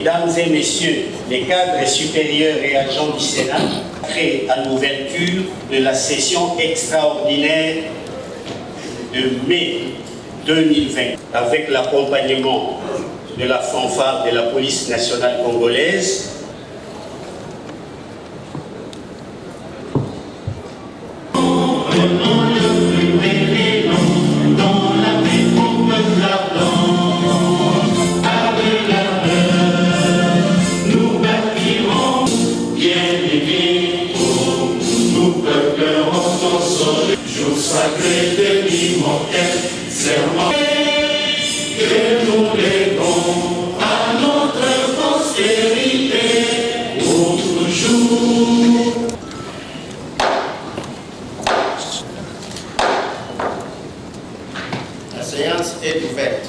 Mesdames et messieurs, les cadres supérieurs et agents du Sénat, prêts à l'ouverture de la session extraordinaire de mai 2020, avec l'accompagnement de la fanfare de la police nationale congolaise, jour sacré de l'immortel serment que nous lèguons à notre postérité pour toujours. La séance est ouverte.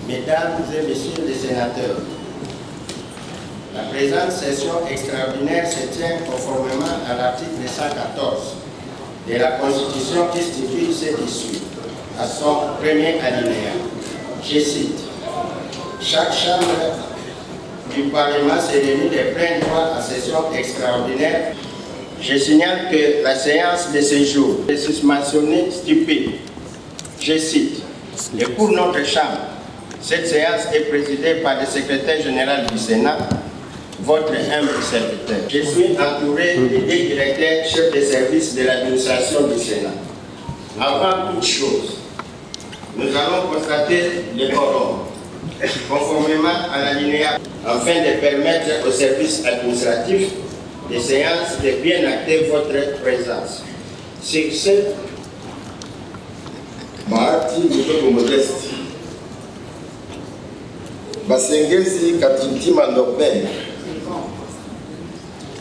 Mesdames et messieurs les sénateurs, la présente session extraordinaire se tient conformément à l'article 114 de la Constitution qui stipule ci-dessus, à son premier alinéa. Je cite: chaque chambre du Parlement se réunit de plein droit à session extraordinaire. Je signale que la séance de ce jour est susmentionnée stipule, je cite, et pour notre chambre, cette séance est présidée par le secrétaire général du Sénat, votre humble serviteur. Je suis entouré des deux directeurs chefs de service de l'administration du Sénat. Avant toute chose, nous allons constater le quorum, conformément à l'alinéa, afin de permettre aux services administratifs des séances de bien acter votre présence. Sur ce, Mahati Mutoko Modeste, Basengezi Katintima Nobel,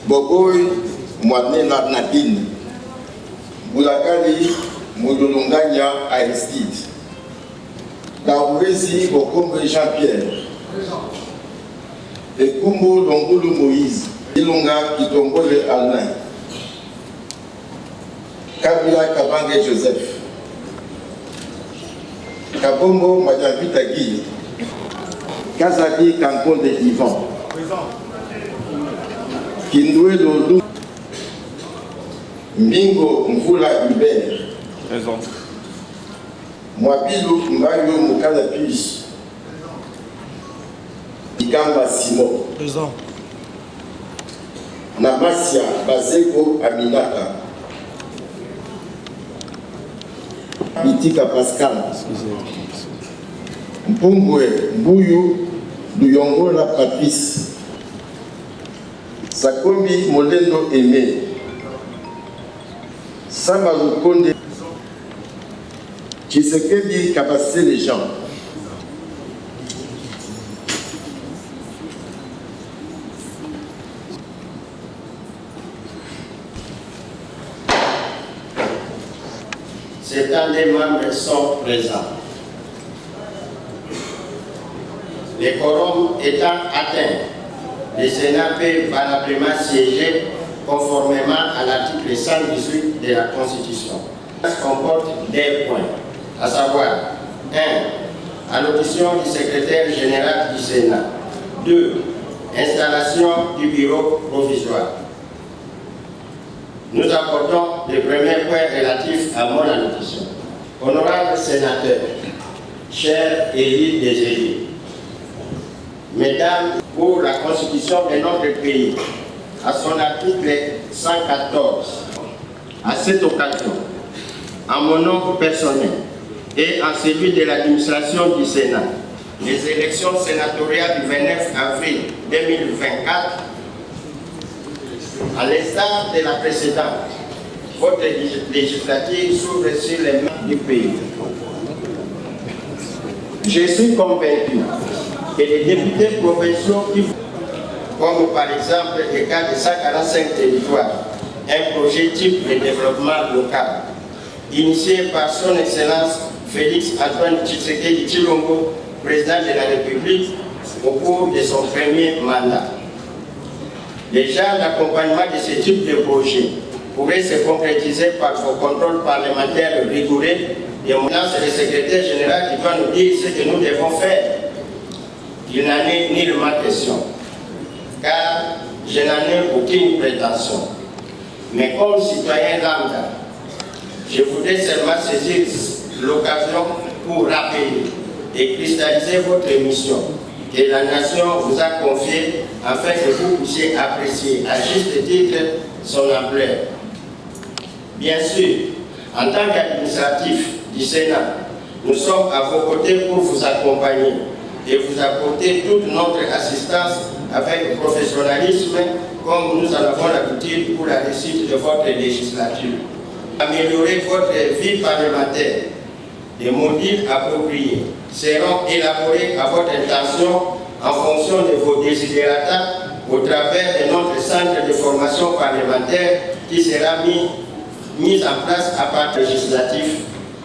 Bogoy Mwane Nadine, Boulakali Moudolonganya Aristide, Daourezi Bokombe Jean-Pierre, Ekumbo Longoulou Moïse, Ilunga Kitongole Alain, Kabila Kabange Joseph, Kabongo Madjavita Guy, Kazaki Kankonde Yvan, Kindoué Lodou, Mbingo Mvula Hubert, Mwabilu Mbayo Mukala Pius, Ikamba Simon, Namasia Bazeko Aminata, Bitika Pascal, Mpumbwe Mbuyu Duyongola Patrice, Sakombi Molendo Aimé, Samba Lukonde, Tshisekedi Kabassé les gens. certains des membres sont présents. Les quorums étant atteints, le Sénat peut valablement siéger conformément à l'article 118 de la Constitution. Ça comporte des points, à savoir 1. Allocution du secrétaire général du Sénat. 2. Installation du bureau provisoire. Nous abordons le premier point relatif à mon allocution. Honorables sénateurs, chers élus des élus, Mesdames, pour la Constitution de notre pays, à son article 114, à cette occasion, en mon nom personnel et en celui de l'administration du Sénat, les élections sénatoriales du 29 avril 2024, à l'instar de la précédente, votre législative s'ouvre sur les mains du pays. Je suis convaincu que les députés provinciaux, comme par exemple le cas de 145 territoires, un projet type de développement local, initié par son Excellence Félix Antoine Tshisekedi Tshilombo, président de la République, au cours de son premier mandat. Déjà, l'accompagnement de ce type de projet pourrait se concrétiser par vos contrôles parlementaires rigoureux et maintenant c'est le secrétaire général qui va nous dire ce que nous devons faire. il n'en est nullement question, car je n'en ai aucune prétention. Mais comme citoyen lambda, je voudrais seulement saisir l'occasion pour rappeler et cristalliser votre mission que la nation vous a confiée afin que vous puissiez apprécier à juste titre son ampleur. Bien sûr, en tant qu'administratif du Sénat, nous sommes à vos côtés pour vous accompagner et vous apporter toute notre assistance avec professionnalisme comme nous en avons l'habitude pour la réussite de votre législature. Améliorer votre vie parlementaire. Des modules appropriés seront élaborés à votre intention en fonction de vos desiderata au travers de notre centre de formation parlementaire qui sera mis en place à part législatif,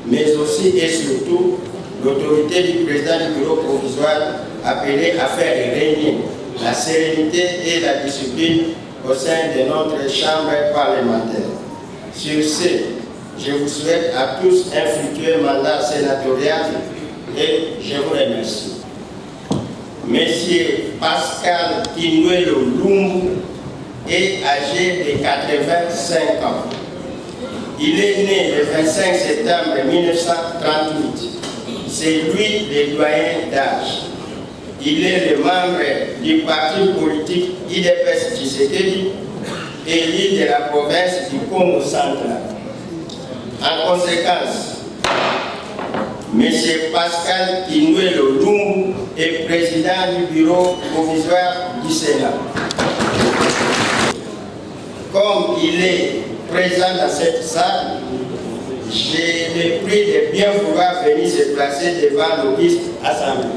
mais aussi et surtout l'autorité du président du bureau provisoire appelé à faire régner la sérénité et la discipline au sein de notre chambre parlementaire. Sur ce, je vous souhaite à tous un fructueux mandat sénatorial et je vous remercie. Monsieur Pascal Kinuelo Lumbu est âgé de 85 ans. Il est né le 25 septembre 1938. C'est lui le doyen d'âge. Il est le membre du parti politique IDPS Tshisekedi, élu de la province du Congo central. En conséquence, M. Pascal Kinuelo Lumbu est président du bureau provisoire du Sénat. Comme il est présent dans cette salle, j'ai le prix de bien vouloir venir se placer devant l'auguste assemblée.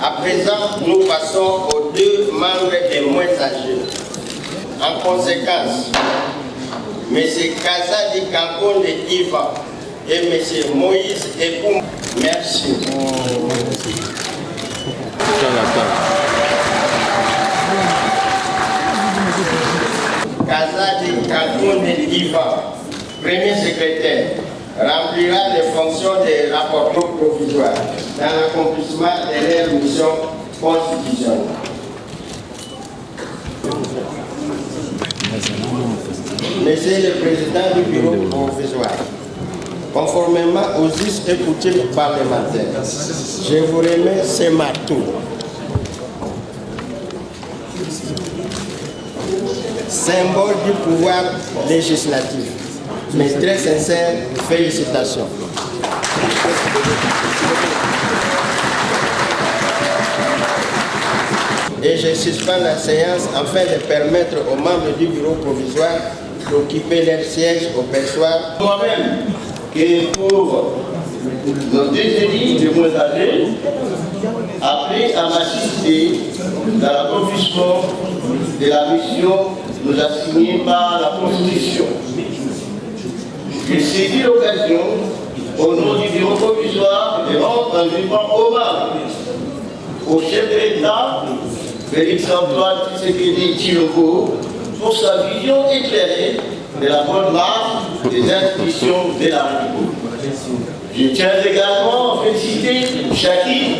À présent, nous passons aux deux membres les moins âgés. En conséquence, M. Kazadi Kankonde Ivan et M. Moïse Ekoum, merci. Kazadi Kankonde Ivan, premier secrétaire, remplira les fonctions des rapporteurs provisoires dans l'accomplissement de leur mission constitutionnelle. Monsieur le Président du bureau provisoire, conformément aux us et coutumes parlementaires, je vous remets ce marteau. Symbole du pouvoir législatif. Mes très sincères félicitations. Et je suspends la séance afin de permettre aux membres du bureau provisoire d'occuper leur siège au perchoir. Moi-même, qui pour nos deux élus de moins âgés, appelés à m'assister dans l'accomplissement de la mission nous assignée par la Constitution. Je saisis l'occasion, au nom du bureau provisoire, de rendre un vibrant hommage au chef de l'État, Félix-Antoine Tshisekedi Tshilombo, pour sa vision éclairée de la bonne marche des institutions de la République. Je tiens également à féliciter chacune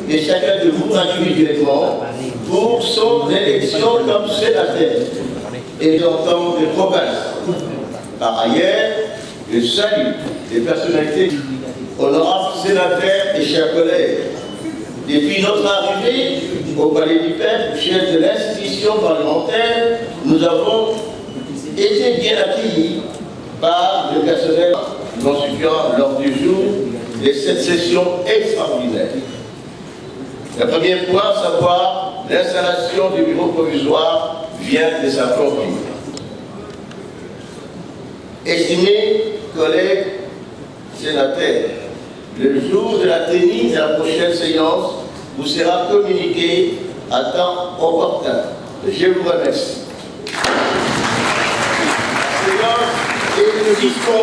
et chacun de vous individuellement pour son élection comme sénateur et d'entente de province. Par ailleurs, je salue les personnalités, honorables sénateurs et chers collègues. Depuis notre arrivée au Palais du Peuple, chef de l'institution parlementaire, nous avons été bien accueillis par le personnel constituant lors du jour de cette session extraordinaire. Le premier point, à savoir l'installation du bureau provisoire, vient de s'accomplir. Estimés collègues sénateurs, le jour de la tenue de la prochaine séance vous sera communiqué à temps opportun. Je vous remercie. La séance est disponible.